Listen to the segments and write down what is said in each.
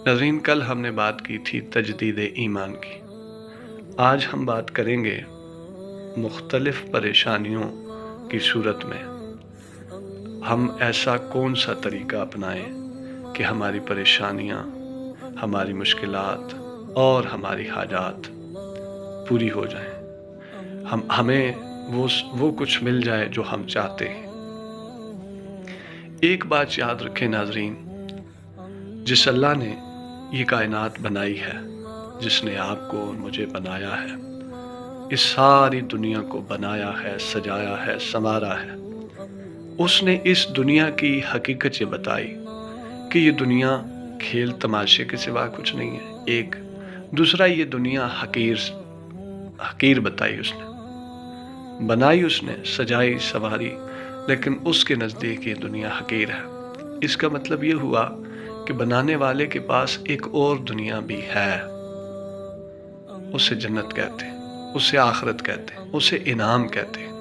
ناظرین، کل ہم نے بات کی تھی تجدید ایمان کی۔ آج ہم بات کریں گے مختلف پریشانیوں کی صورت میں ہم ایسا کون سا طریقہ اپنائیں کہ ہماری پریشانیاں، ہماری مشکلات اور ہماری حاجات پوری ہو جائیں، ہمیں وہ کچھ مل جائے جو ہم چاہتے ہیں۔ ایک بات یاد رکھیں ناظرین، جس اللہ نے یہ کائنات بنائی ہے، جس نے آپ کو اور مجھے بنایا ہے، اس ساری دنیا کو بنایا ہے، سجایا ہے، سنوارا ہے، اس نے اس دنیا کی حقیقت یہ بتائی کہ یہ دنیا کھیل تماشے کے سوا کچھ نہیں ہے۔ ایک دوسرا، یہ دنیا حقیر بتائی، اس نے بنائی، اس نے سجائی سواری، لیکن اس کے نزدیک یہ دنیا حقیر ہے۔ اس کا مطلب یہ ہوا کہ بنانے والے کے پاس ایک اور دنیا بھی ہے، اسے جنت کہتے ہیں، اسے آخرت کہتے ہیں، اسے انعام کہتے ہیں۔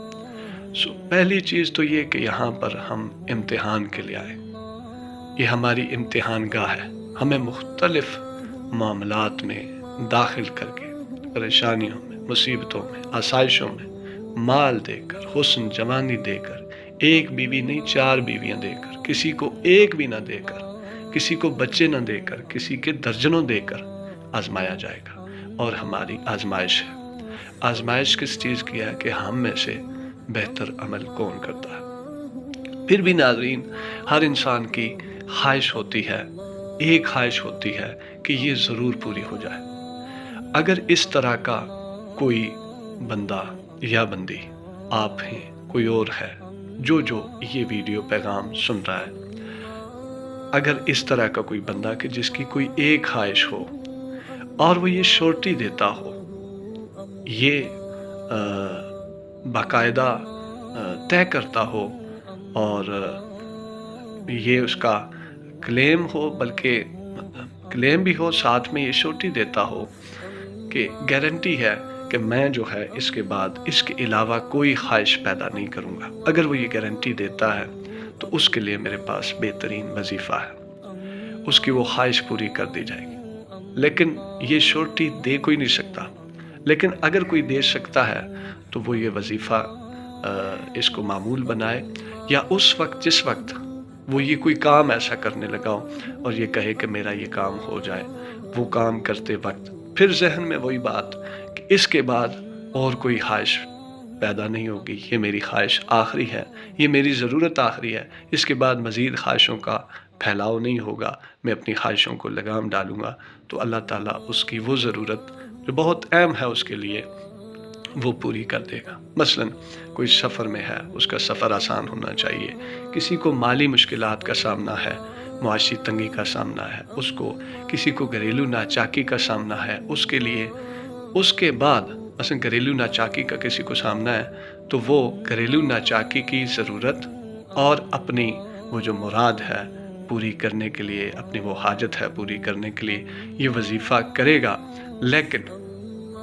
پہلی چیز تو یہ کہ یہاں پر ہم امتحان کے لیے آئے، یہ ہماری امتحان گاہ ہے، ہمیں مختلف معاملات میں داخل کر کے، پریشانیوں میں، مصیبتوں میں، آسائشوں میں، مال دے کر، حسن جوانی دے کر، ایک بیوی نہیں 4 بیویاں دے کر، کسی کو ایک بھی نہ دے کر، کسی کو بچے نہ دے کر، کسی کے درجنوں دے کر آزمایا جائے گا۔ اور ہماری آزمائش ہے، آزمائش کس چیز کی ہے کہ ہم میں سے بہتر عمل کون کرتا ہے۔ پھر بھی ناظرین، ہر انسان کی خواہش ہوتی ہے، ایک خواہش ہوتی ہے کہ یہ ضرور پوری ہو جائے۔ اگر اس طرح کا کوئی بندہ یا بندی آپ ہیں، کوئی اور ہے جو یہ ویڈیو پیغام سن رہا ہے، اگر اس طرح کا کوئی بندہ کہ جس کی کوئی ایک خواہش ہو اور وہ یہ شورٹی دیتا ہو، یہ باقاعدہ طے کرتا ہو اور یہ اس کا کلیم ہو، بلکہ کلیم بھی ہو، ساتھ میں یہ شورٹی دیتا ہو کہ گارنٹی ہے کہ میں جو ہے اس کے بعد اس کے علاوہ کوئی خواہش پیدا نہیں کروں گا، اگر وہ یہ گارنٹی دیتا ہے تو اس کے لیے میرے پاس بہترین وظیفہ ہے، اس کی وہ خواہش پوری کر دی جائے گی۔ لیکن یہ شورٹی دے کوئی نہیں سکتا، لیکن اگر کوئی دے سکتا ہے تو وہ یہ وظیفہ اس کو معمول بنائے، یا اس وقت جس وقت وہ یہ کوئی کام ایسا کرنے لگا ہو اور یہ کہے کہ میرا یہ کام ہو جائے، وہ کام کرتے وقت پھر ذہن میں وہی بات کہ اس کے بعد اور کوئی خواہش پیدا نہیں ہوگی، یہ میری خواہش آخری ہے، یہ میری ضرورت آخری ہے، اس کے بعد مزید خواہشوں کا پھیلاؤ نہیں ہوگا، میں اپنی خواہشوں کو لگام ڈالوں گا، تو اللہ تعالیٰ اس کی وہ ضرورت جو بہت اہم ہے اس کے لیے وہ پوری کر دے گا۔ مثلا کوئی سفر میں ہے، اس کا سفر آسان ہونا چاہیے، کسی کو مالی مشکلات کا سامنا ہے، معاشی تنگی کا سامنا ہے، کسی کو گھریلو ناچاکی کا سامنا ہے، اس کے لیے اس کے بعد مثلا گھریلو ناچاکی کا کسی کو سامنا ہے تو وہ گھریلو ناچاکی کی ضرورت اور اپنی وہ جو مراد ہے پوری کرنے کے لیے، اپنی وہ حاجت ہے پوری کرنے کے لیے یہ وظیفہ کرے گا، لیکن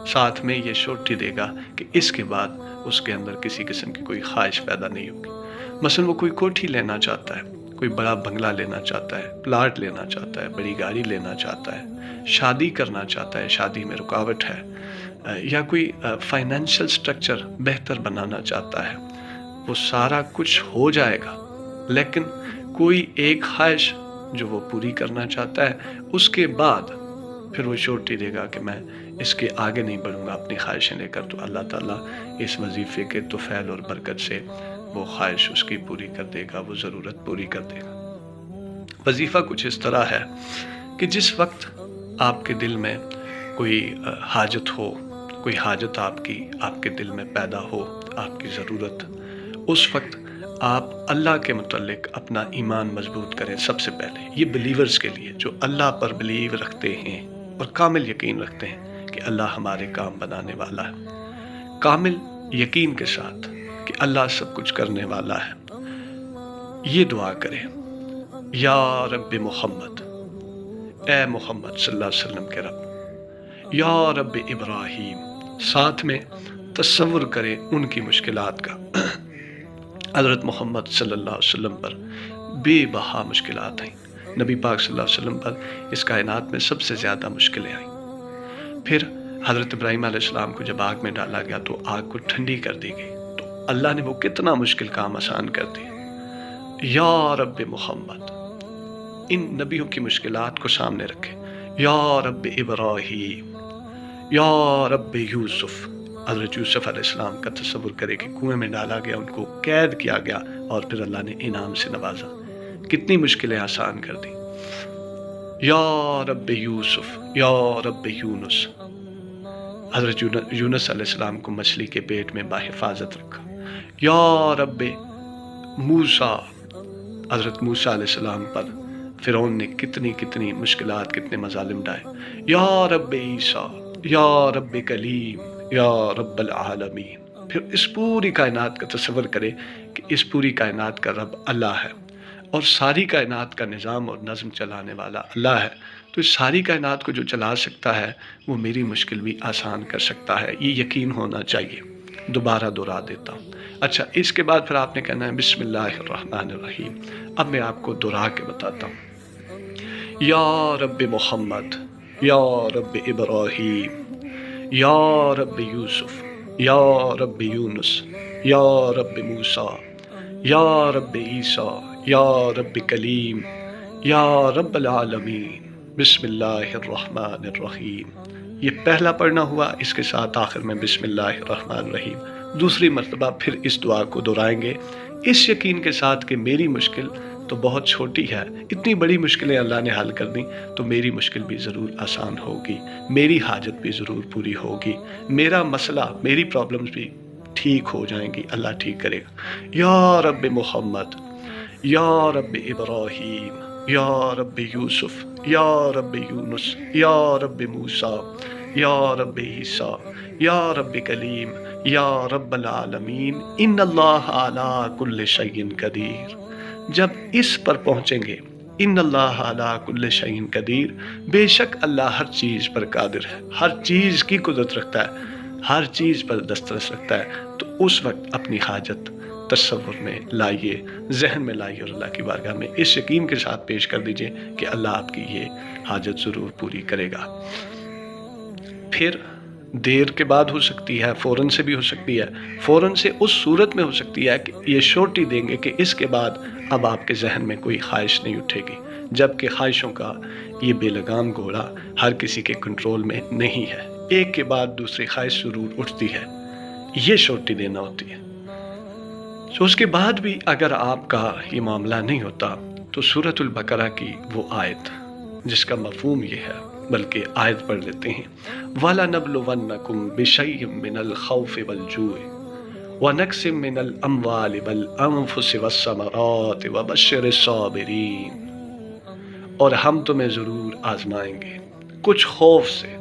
ساتھ میں یہ شورٹی دے گا کہ اس کے بعد اس کے اندر کسی قسم کی کوئی خواہش پیدا نہیں ہوگی۔ مثلا وہ کوئی کوٹھی لینا چاہتا ہے، کوئی بڑا بنگلہ لینا چاہتا ہے، پلاٹ لینا چاہتا ہے، بڑی گاڑی لینا چاہتا ہے، شادی کرنا چاہتا ہے، شادی میں رکاوٹ ہے، یا کوئی فائنینشل سٹرکچر بہتر بنانا چاہتا ہے، وہ سارا کچھ ہو جائے گا، لیکن کوئی ایک خواہش جو وہ پوری کرنا چاہتا ہے، اس کے بعد پھر وہ شورٹی دے گا کہ میں اس کے آگے نہیں بڑھوں گا اپنی خواہشیں لے کر، تو اللہ تعالیٰ اس وظیفے کے طفیل اور برکت سے وہ خواہش اس کی پوری کر دے گا، وہ ضرورت پوری کر دے گا۔ وظیفہ کچھ اس طرح ہے کہ جس وقت آپ کے دل میں کوئی حاجت ہو، کوئی حاجت آپ کے دل میں پیدا ہو، آپ کی ضرورت، اس وقت آپ اللہ کے متعلق اپنا ایمان مضبوط کریں۔ سب سے پہلے یہ بلیورز کے لیے جو اللہ پر بلیو رکھتے ہیں اور کامل یقین رکھتے ہیں کہ اللہ ہمارے کام بنانے والا ہے، کامل یقین کے ساتھ کہ اللہ سب کچھ کرنے والا ہے، یہ دعا کریں: یا رب محمد، اے محمد صلی اللہ علیہ وسلم کے رب، یا رب ابراہیم، ساتھ میں تصور کریں ان کی مشکلات کا۔ حضرت محمد صلی اللہ علیہ وسلم پر بے بہا مشکلات ہیں، نبی پاک صلی اللہ علیہ وسلم پر اس کائنات میں سب سے زیادہ مشکلیں آئیں۔ پھر حضرت ابراہیم علیہ السلام کو جب آگ میں ڈالا گیا تو آگ کو ٹھنڈی کر دی گئی، تو اللہ نے وہ کتنا مشکل کام آسان کر دیا۔ یا رب محمد، ان نبیوں کی مشکلات کو سامنے رکھے۔ یا رب ابراہیم، یا رب یوسف، حضرت یوسف علیہ السلام کا تصور کرے کہ کنویں میں ڈالا گیا، ان کو قید کیا گیا اور پھر اللہ نے انعام سے نوازا، کتنی مشکلیں آسان کر دی۔ یا رب یوسف، یا رب یونس، حضرت یونس علیہ السلام کو مچھلی کے پیٹ میں بحفاظت رکھا۔ یا رب موسیٰ، حضرت موسیٰ علیہ السلام پر فرعون نے کتنی مشکلات، کتنے مظالم ڈائے۔ یا رب عیسیٰ، یا رب کلیم، یا رب العالمین۔ پھر اس پوری کائنات کا تصور کرے کہ اس پوری کائنات کا رب اللہ ہے اور ساری کائنات کا نظام اور نظم چلانے والا اللہ ہے، تو اس ساری کائنات کو جو چلا سکتا ہے وہ میری مشکل بھی آسان کر سکتا ہے، یہ یقین ہونا چاہیے۔ دوبارہ دہرا دیتا ہوں۔ اچھا، اس کے بعد پھر آپ نے کہنا ہے بسم اللہ الرحمن الرحیم۔ اب میں آپ کو دہرا کے بتاتا ہوں۔ یا رب محمد، یا رب ابراہیم، یا رب یوسف، یا رب یونس، یا رب موسیٰ، یا رب عیسیٰ، یا رب کلیم، یا رب العالمین، بسم اللہ الرحمن الرحیم۔ یہ پہلا پڑھنا ہوا، اس کے ساتھ آخر میں بسم اللہ الرحمن الرحیم۔ دوسری مرتبہ پھر اس دعا کو دہرائیں گے اس یقین کے ساتھ کہ میری مشکل تو بہت چھوٹی ہے، اتنی بڑی مشکلیں اللہ نے حل کر دیں تو میری مشکل بھی ضرور آسان ہوگی، میری حاجت بھی ضرور پوری ہوگی، میرا مسئلہ، میری پرابلمز بھی ٹھیک ہو جائیں گی، اللہ ٹھیک کرے گا۔ یا رب محمد، یا رب ابراہیم، یا رب یوسف، یا رب یونس، یا رب موسیٰ، یا رب عیسیٰ، یا رب کلیم، یا رب العالمین، ان اللہ علی کل شیء قدیر۔ جب اس پر پہنچیں گے، ان اللہ علی کل شیء قدیر، بے شک اللہ ہر چیز پر قادر ہے، ہر چیز کی قدرت رکھتا ہے، ہر چیز پر دسترس رکھتا ہے، تو اس وقت اپنی حاجت تصور میں لائیے، ذہن میں لائیے اور اللہ کی بارگاہ میں اس یقین کے ساتھ پیش کر دیجئے کہ اللہ آپ کی یہ حاجت ضرور پوری کرے گا۔ پھر دیر کے بعد ہو سکتی ہے، فوراً سے بھی ہو سکتی ہے، فوراً سے اس صورت میں ہو سکتی ہے کہ یہ شورٹی دیں گے کہ اس کے بعد اب آپ کے ذہن میں کوئی خواہش نہیں اٹھے گی، جبکہ خواہشوں کا یہ بے لگام گھوڑا ہر کسی کے کنٹرول میں نہیں ہے، ایک کے بعد دوسری خواہش ضرور اٹھتی ہے، یہ شورٹی دینا ہوتی ہے۔ تو اس کے بعد بھی اگر آپ کا یہ معاملہ نہیں ہوتا تو سورۃ البقرہ کی وہ آیت جس کا مفہوم یہ ہے، بلکہ آیت پڑھ لیتے ہیں۔ وَلَنَبْلُوَنَّكُمْ بِشَيْءٍ مِّنَ الْخَوْفِ وَالْجُوعِ وَنَقْصٍ مِّنَ الْأَمْوَالِ وَالْأَنفُسِ وَالثَّمَرَاتِ وَبَشِّرِ الصَّابِرِينَ، اور ہم تمہیں ضرور آزمائیں گے کچھ خوف سے،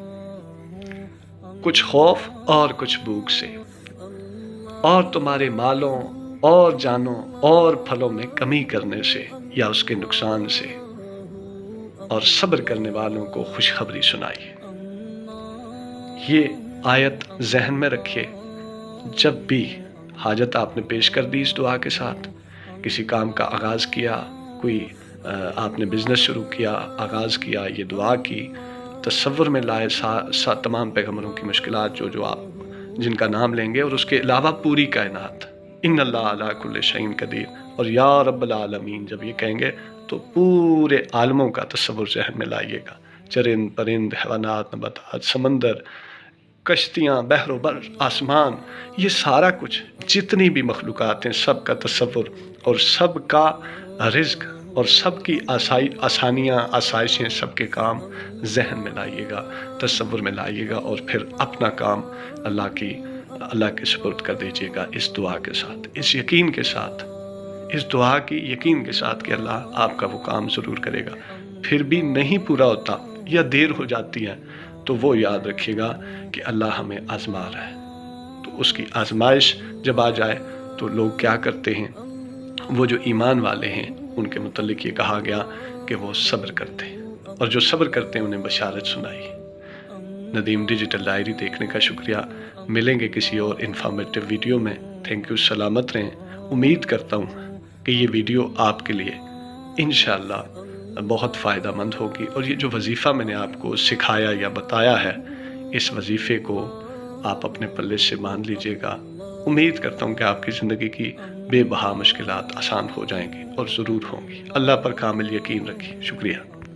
کچھ خوف اور کچھ بھوک سے، اور تمہارے مالوں اور جانوں اور پھلوں میں کمی کرنے سے یا اس کے نقصان سے، اور صبر کرنے والوں کو خوشخبری سنائیے۔ یہ آیت ذہن میں رکھیے، جب بھی حاجت آپ نے پیش کر دی اس دعا کے ساتھ، کسی کام کا آغاز کیا، کوئی آپ نے بزنس شروع کیا، آغاز کیا، یہ دعا کی، تصور میں لائے تمام پیغمبروں کی مشکلات جو آپ جن کا نام لیں گے، اور اس کے علاوہ پوری کائنات، ان اللہ علی کل شیء قدیر، اور یا رب العالمین جب یہ کہیں گے تو پورے عالموں کا تصور ذہن میں لائیے گا، چرند پرند، حیوانات، نباتات، سمندر، کشتیاں، بحر و بر، آسمان، یہ سارا کچھ جتنی بھی مخلوقات ہیں سب کا تصور اور سب کا رزق اور سب کی آسانیاں، آسائشیں، سب کے کام ذہن میں لائیے گا، تصور میں لائیے گا، اور پھر اپنا کام اللہ کے سپرد کر دیجیے گا اس دعا کے ساتھ، اس یقین کے ساتھ، اس دعا کی یقین کے ساتھ کہ اللہ آپ کا وہ کام ضرور کرے گا۔ پھر بھی نہیں پورا ہوتا یا دیر ہو جاتی ہے تو وہ یاد رکھیے گا کہ اللہ ہمیں آزما رہا ہے، تو اس کی آزمائش جب آ جائے تو لوگ کیا کرتے ہیں، وہ جو ایمان والے ہیں ان کے متعلق یہ کہا گیا کہ وہ صبر کرتے ہیں، اور جو صبر کرتے ہیں انہیں بشارت سنائی۔ ندیم ڈیجیٹل ڈائری دیکھنے کا شکریہ، ملیں گے کسی اور انفارمیٹیو ویڈیو میں۔ تھینک یو، سلامت رہیں۔ امید کرتا ہوں کہ یہ ویڈیو آپ کے لیے انشاءاللہ بہت فائدہ مند ہوگی۔ اور یہ جو وظیفہ میں نے آپ کو سکھایا یا بتایا ہے، اس وظیفے کو آپ اپنے پلے سے باندھ لیجئے گا۔ امید کرتا ہوں کہ آپ کی زندگی کی بے بہا مشکلات آسان ہو جائیں گی اور ضرور ہوں گی۔ اللہ پر کامل یقین رکھیے۔ شکریہ۔